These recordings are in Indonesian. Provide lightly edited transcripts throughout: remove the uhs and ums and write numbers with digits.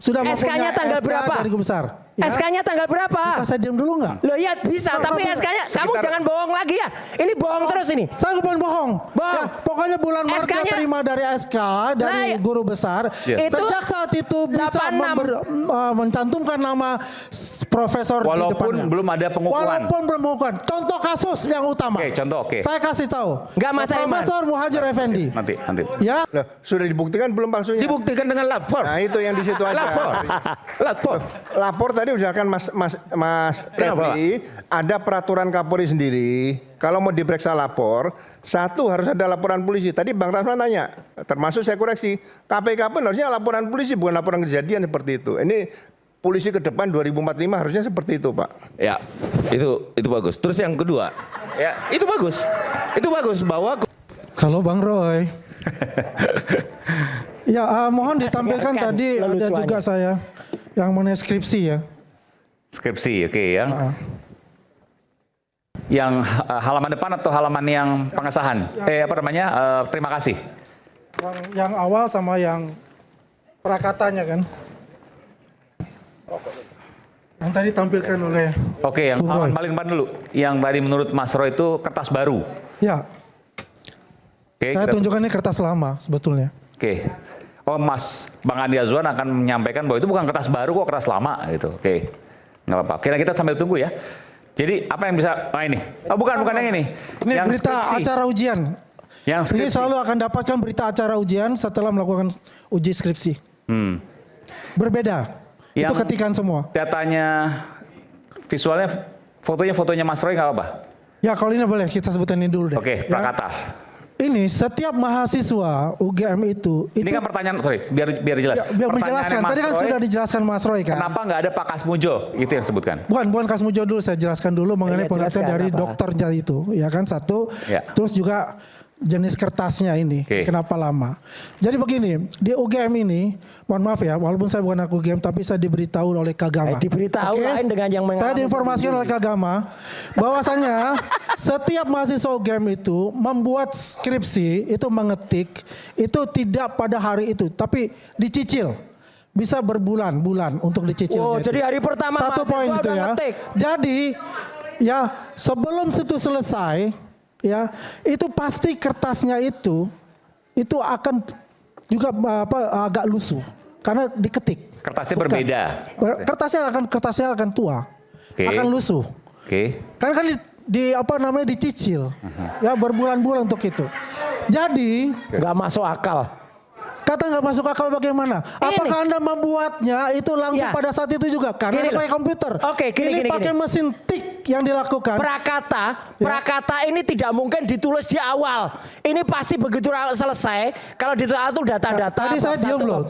sudah SK-nya tanggal berapa? Dari Guru Besar. Ya? SK-nya tanggal berapa? Bisa saya diam dulu nggak? Loh ya bisa, tapi SK-nya kamu jangan bohong lagi ya. Ini bohong terus ini. Saya bukan bohong. Bohong. Ya, pokoknya bulan Maret dia terima dari SK dari Guru Besar. Sejak saat itu bisa mencantumkan nama profesor di depannya. Walaupun belum ada pengukuhan. Walaupun belum pengukuhan. Contoh kasus yang utama. Oke, contoh oke. Saya kasih tahu. Enggak Mas Aiman. Profesor Muhajir Effendi. Nanti. Ya. Loh, sudah dibuktikan belum maksudnya? Dibuktikan dengan lapor. Nah itu yang di situ aja. Lapor tadi udah kan Mas Refli, ada peraturan Kapolri sendiri. Kalau mau diperiksa lapor, satu harus ada laporan polisi. Tadi Bang Rasman nanya, termasuk saya koreksi, KPK pun harusnya laporan polisi bukan laporan kejadian seperti itu. Ini polisi ke depan 2045 harusnya seperti itu, Pak. Ya, itu bagus. Terus yang kedua, ya itu bagus. Itu bagus bahwa Halo Bang Roy. Ya, mohon ditampilkan tadi ada juga saya yang mengenai skripsi ya. Skripsi, oke ya. Yang halaman depan atau halaman yang pengesahan? Terima kasih. Yang awal sama yang prakatanya kan. Yang tadi tampilkan oleh Oke, yang halaman paling depan dulu. Yang tadi menurut Mas Roy itu kertas baru. Ya. Oke, saya tunjukkan ini kertas lama sebetulnya. Oke. Oh, Bang Andi Azwan akan menyampaikan bahwa itu bukan kertas baru kok, kertas lama gitu. Oke. Nggak apa-apa. Kita sambil tunggu ya. Jadi apa yang bisa? Ini. Oh, bukan yang ini. Ini yang berita skripsi. acara ujian. Yang skripsi. Ini selalu akan dapatkan berita acara ujian setelah melakukan uji skripsi. Berbeda. Itu ketikan semua. Datanya, visualnya, fotonya Mas Roy nggak apa-apa? Ya kalau ini boleh kita sebutkan ini dulu deh. Oke, Prakata. Ini setiap mahasiswa UGM itu ini kan pertanyaan, sorry, biar jelas. Ya, biar menjelaskan, tadi kan sudah dijelaskan Mas Roy kan. Kenapa nggak ada Pak Kasmujo? Itu yang sebutkan. Bukan Kasmujo dulu, saya jelaskan dulu mengenai pengertian dari dokternya itu. Ya kan satu, terus juga jenis kertasnya ini, kenapa lama. Jadi begini, di UGM ini, mohon maaf ya, walaupun saya bukan anak UGM, tapi saya diberitahu oleh Kagama. Diberitahu lain dengan yang saya diinformasikan oleh Kagama, bahwasanya setiap mahasiswa UGM itu membuat skripsi, itu mengetik, itu tidak pada hari itu, tapi dicicil. Bisa berbulan-bulan untuk dicicil. Oh, jadi hari pertama satu poin itu ya. Ngetik. Jadi, ya sebelum itu selesai, ya itu pasti kertasnya itu akan juga agak lusuh karena diketik. Kertasnya berbeda. Kertasnya akan tua, akan lusuh. Karena kan dicicil, ya berbulan-bulan untuk itu. Jadi nggak masuk akal. Kata nggak masuk akal bagaimana? Apakah Anda membuatnya itu langsung pada saat itu juga? Karena ada pakai komputer. Ini pakai mesin tik yang dilakukan. Prakata ini tidak mungkin ditulis di awal. Ini pasti begitu selesai. Kalau ditulis itu data-data. Tadi saya diam loh.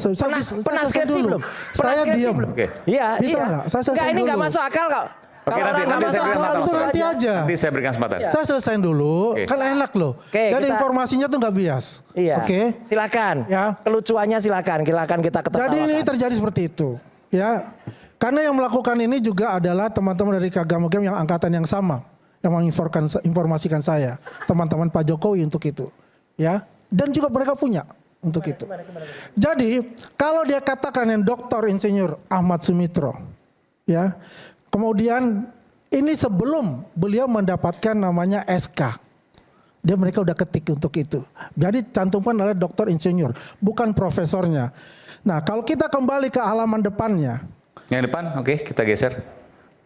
Pernah skripsi belum? Saya diam. Iya. Bisa nggak? Saya selesai dulu. Ini nggak masuk akal kok. Oke, nanti aja. Nanti saya berikan kesempatan. Saya selesaiin dulu, kan enak loh. Dan informasinya tuh nggak bias. Iya. Silakan. Ya. Kelucuannya silakan kita ketawakan. Jadi ini terjadi seperti itu, ya. Karena yang melakukan ini juga adalah teman-teman dari Kagama UGM yang angkatan yang sama, yang menginformasikan saya, teman-teman Pak Jokowi untuk itu, ya. Dan juga mereka punya untuk itu. Jadi kalau dia katakan yang Dr. Insinyur Ahmad Sumitro, ya. Kemudian ini sebelum beliau mendapatkan namanya SK. Mereka udah ketik untuk itu. Jadi cantumkan oleh dokter insinyur, bukan profesornya. Nah kalau kita kembali ke halaman depannya. Yang depan, oke, kita geser.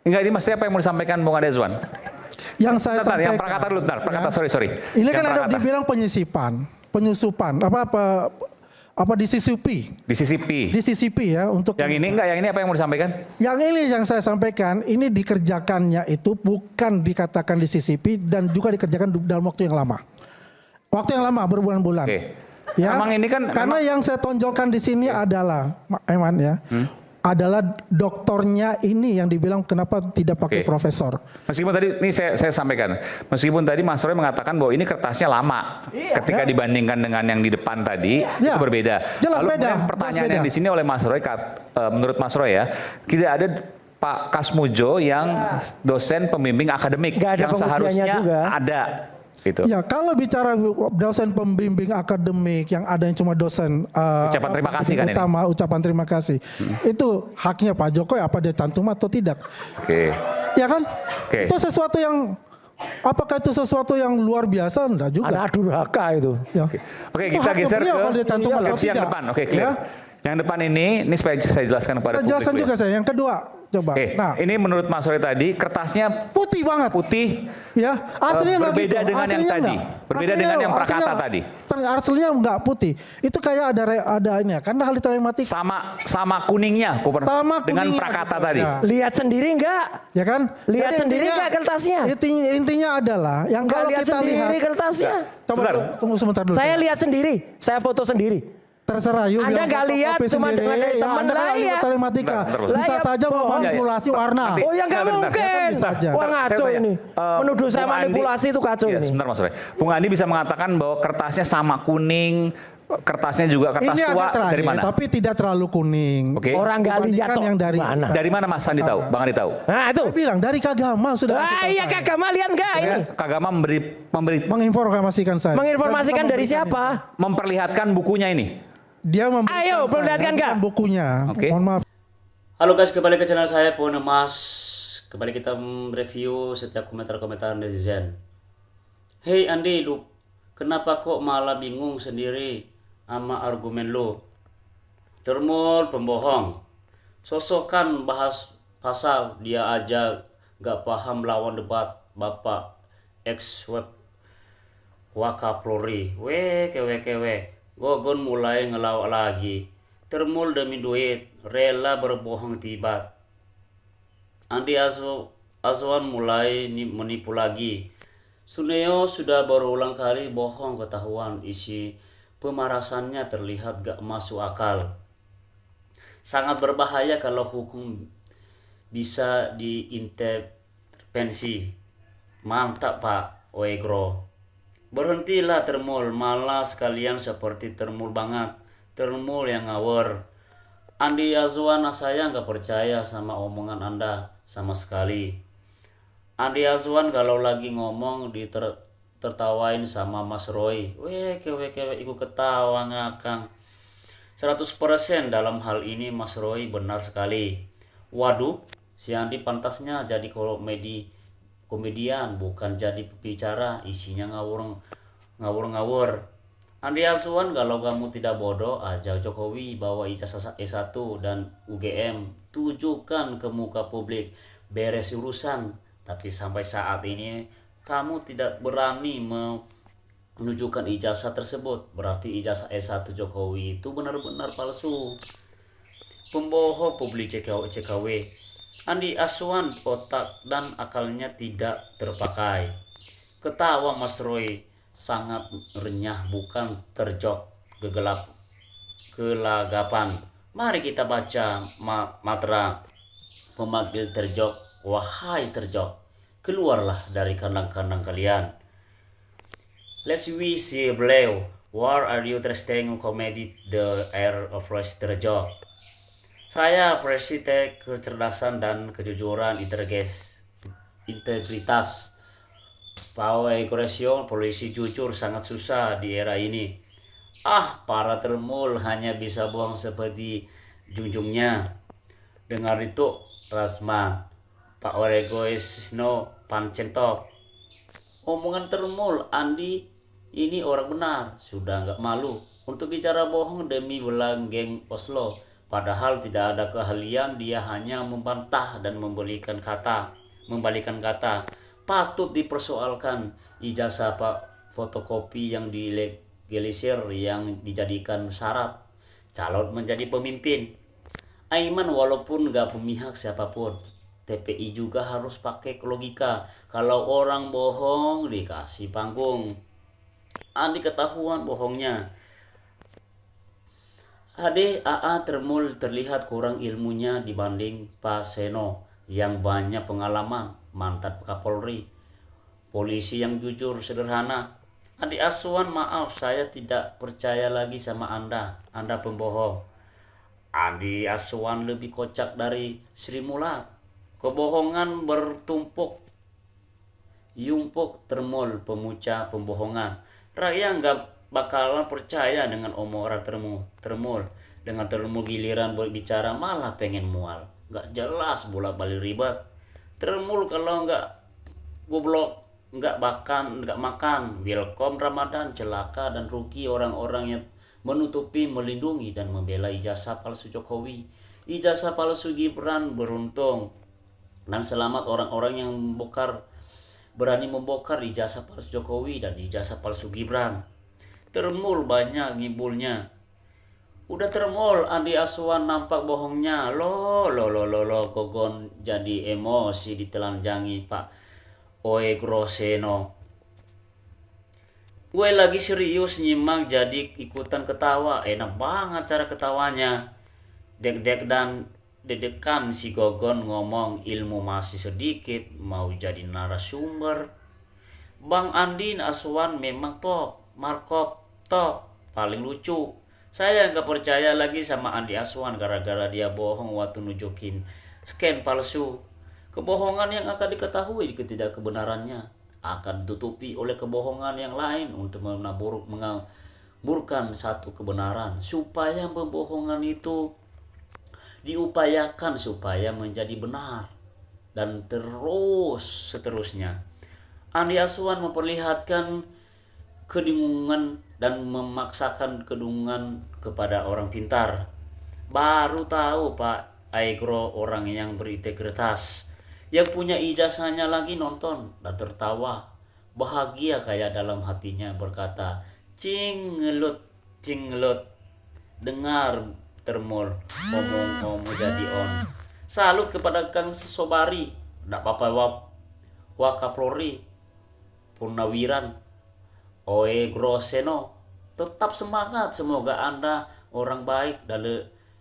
Enggak, ini maksudnya apa yang mau disampaikan Bung Ade Azwan? Yang saya sampaikan. Yang Prakata dulu, Prakata, sorry. Ini kan ada dibilang penyusupan, disisipi ya untuk yang ini enggak, yang ini apa yang mau disampaikan? Yang ini yang saya sampaikan, ini dikerjakannya itu bukan dikatakan disisipi dan juga dikerjakan dalam waktu yang lama. Waktu yang lama berbulan-bulan. Ya. Emang ini kan karena yang saya tonjolkan di sini adalah Eman ya. Adalah doktornya ini yang dibilang kenapa tidak pakai profesor. Meskipun tadi ini saya sampaikan, meskipun tadi Mas Roy mengatakan bahwa ini kertasnya lama, ketika dibandingkan dengan yang di depan tadi itu berbeda. Jelas lalu beda. Pertanyaan yang di sini oleh Mas Roy, menurut Mas Roy ya, tidak ada Pak Kasmujo yang dosen pembimbing akademik yang seharusnya juga ada. Gitu. Ya, kalau bicara dosen pembimbing akademik yang ada yang cuma dosen Ucapan terima kasih kan ini? utama, ucapan terima kasih. Itu haknya Pak Jokowi apa dia cantum atau tidak. Oke. Ya kan? Oke. Itu sesuatu yang apakah itu sesuatu yang luar biasa? Enggak juga. Anak durhaka itu. Ya. Oke, Itu kita haknya geser beliau ke kalau dia cantum atau opsi yang tidak. depan. Oke, clear. Ya. Yang depan ini supaya saya jelaskan kepada Saya publik. jelaskan dulu juga ya. saya. Yang kedua, coba. Oke, Nah, ini menurut Mas Roy tadi kertasnya putih banget. putih. Ya, aslinya nggak berbeda gitu. dengan yang Aslinya tadi. nggak. Berbeda dengan yang Prakata tadi. Aslinya nggak putih. Itu kayak ada ini ya. Karena ahli telematik Sama kuningnya sama dengan kuningnya Prakata juga. tadi. Ya. Lihat sendiri enggak? Ya kan? Lihat Jadi sendiri intinya- nggak kertasnya? Intinya adalah yang Enggak kalau lihat kita sendiri lihat. kertasnya. Coba Sebentar. tunggu sebentar dulu. Saya lihat sendiri, saya foto sendiri. Terserah you Anda bilang nggak fotokopi lihat, cuma sendiri. dengar dari Ya, teman Anda kan lah ahli ya. telematika. Bentar, Bisa Lah ya, saja bohong. memanipulasi warna. Nanti. Oh ya nggak Bentar, mungkin. bisa aja. Wah Saya ngaco tanya, ini. Menuduh saya Bung Andi- manipulasi itu kacau Iya, ini. Sebentar Mas Roy. Bung Andi bisa mengatakan bahwa kertasnya sama kuning, kertasnya juga kertas Ini tua. agak terakhir, Dari mana? tapi tidak terlalu kuning. Oke. Orang nggak lihat Dibandingkan toh. yang dari Mana? Dari mana Mas Andi tahu? Bang Andi tahu? Nah itu. Saya bilang dari Kagama sudah kasih Ah tahu iya saya. Kagama lihat nggak ini? Kagama memberi Menginformasikan saya. Menginformasikan Dan dari kita memberikan siapa? memperlihatkan bukunya ini. Dia memberikan Ayo, saya, perlihatkan nggak? bukan bukunya. Oke. Mohon maaf. Halo guys, kembali ke channel saya Pohon Emas. Kembali kita mereview setiap komentar-komentar netizen. Hey Andi, lu kenapa kok malah bingung sendiri sama argumen lu? Dermul pembohong. Sosokan bahas pasal dia aja gak paham lawan debat Bapak ex web Wakapolri. Kewe. Gogon mulai ngelawak lagi. Termul demi duit, rela berbohong tiba. Andi Azwan mulai menipu lagi. Suneo sudah berulang kali bohong ketahuan, isi pemarasannya terlihat gak masuk akal. Sangat berbahaya kalau hukum bisa diintervensi. Mantap Pak Oegro. Berhentilah Termul, malah sekalian seperti Termul banget. Termul yang ngawur. Andi Azwan, saya nggak percaya sama omongan Anda sama sekali. Andi Azwan kalau lagi ngomong tertawain sama Mas Roy. Kewe, ikut ketawa ngakang. 100% dalam hal ini Mas Roy benar sekali. Waduh, si Andi pantasnya jadi komedian, bukan jadi pembicara, isinya ngawur. Andi Azwan, kalau kamu tidak bodoh, ajak Jokowi bawa ijazah S1 dan UGM, tujukan ke muka publik, beres urusan. Tapi sampai saat ini kamu tidak berani menunjukkan ijazah tersebut, berarti ijazah S1 Jokowi itu benar-benar palsu. Pembohong publik CKW. Andi Azwan otak dan akalnya tidak terpakai. Ketawa Mas Roy sangat renyah, bukan terjok kelagapan. Mari kita baca matra pemanggil terjok. Wahai terjok, keluarlah dari kandang-kandang kalian. Let's we see below. Why are you testing comedy the air of Royce terjok? Saya presiden kecerdasan dan kejujuran integritas. Power aggression, polisi jujur sangat susah di era ini. Para Termul hanya bisa bohong seperti junjungnya. Dengar itu, Rasman. Pak Oregois no Pancentok. Omongan Termul, Andi ini orang benar. Sudah nggak malu untuk bicara bohong demi belang geng Oslo. Padahal tidak ada keahlian, dia hanya membantah dan membalikan kata. Patut dipersoalkan ijazah Pak fotokopi yang dilegalisir yang dijadikan syarat calon menjadi pemimpin. Aiman walaupun nggak memihak siapapun, TPI juga harus pakai logika. Kalau orang bohong dikasih panggung. Andi ketahuan bohongnya. AA Termul terlihat kurang ilmunya dibanding Pak Seno yang banyak pengalaman, mantan Kapolri, polisi yang jujur sederhana. Andi Azwan, maaf saya tidak percaya lagi sama Anda pembohong. Andi Azwan lebih kocak dari Sri Mulat. Kebohongan bertumpuk. Yumpuk termol pemuja pembohongan. Rakyat nggak bakalan percaya dengan omongan termol. Dengan termol giliran berbicara malah pengen mual. Nggak jelas bolak-balik ribet. Termol kalau nggak goblok, nggak makan. Welcome Ramadan, celaka dan rugi orang-orang yang menutupi, melindungi dan membela ijazah palsu Jokowi. Ijazah palsu Gibran beruntung. Dan selamat orang-orang yang berani membongkar ijazah palsu Jokowi dan ijazah palsu Gibran. Termul banyak ngibulnya. Udah termol Andi Aswan nampak bohongnya. Lo Gogon jadi emosi ditelanjangi Pak Oe Groseno. Gue lagi serius nyimak jadi ikutan ketawa. Enak banget cara ketawanya. Dedekan si Gogon ngomong ilmu masih sedikit, mau jadi narasumber. Bang Andi Aswan memang top, Markop top, paling lucu. Saya nggak percaya lagi sama Andi Aswan gara-gara dia bohong waktu nunjukin scan palsu. Kebohongan yang akan diketahui ketidakkebenarannya akan ditutupi oleh kebohongan yang lain untuk menaburkan satu kebenaran supaya pembohongan itu diupayakan supaya menjadi benar dan terus seterusnya. Andi Aswan memperlihatkan kedungan dan memaksakan kedungan kepada orang pintar. Baru tahu Pak Aegro orang yang berintegritas, yang punya ijazahnya lagi nonton dan tertawa bahagia kayak dalam hatinya berkata, cingelut. Dengar termol ngomong jadi on. Salut kepada Kang Sobari, ndak apa-apa Wakapolri Purnawiran Oe Groseno. Tetap semangat, semoga Anda orang baik dan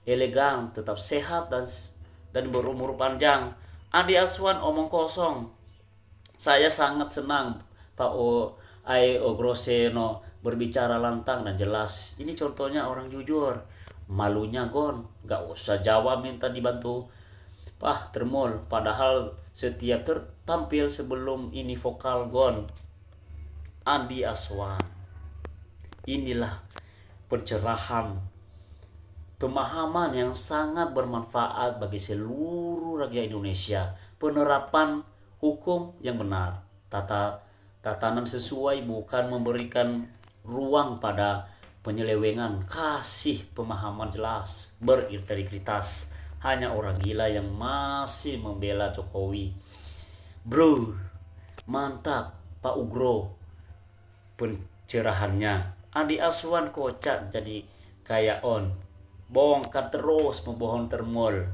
elegan, tetap sehat dan berumur panjang. Andi Aswan omong kosong. Saya sangat senang Pak Oe Groseno berbicara lantang dan jelas. Ini contohnya orang jujur. Malunya Gon, gak usah jawab minta dibantu Pak termol. Padahal setiap tampil sebelum ini vokal Gon. Andi Aswan. Inilah pencerahan, pemahaman yang sangat bermanfaat bagi seluruh rakyat Indonesia. Penerapan hukum yang benar, tatanan sesuai, bukan memberikan ruang pada penyelewengan. Kasih pemahaman jelas, berintegritas. Hanya orang gila yang masih membela Jokowi. Bro, mantap Pak Ugro pencerahannya. Andi Aswan kocak jadi kayak on. Bongkar terus pembohong termol.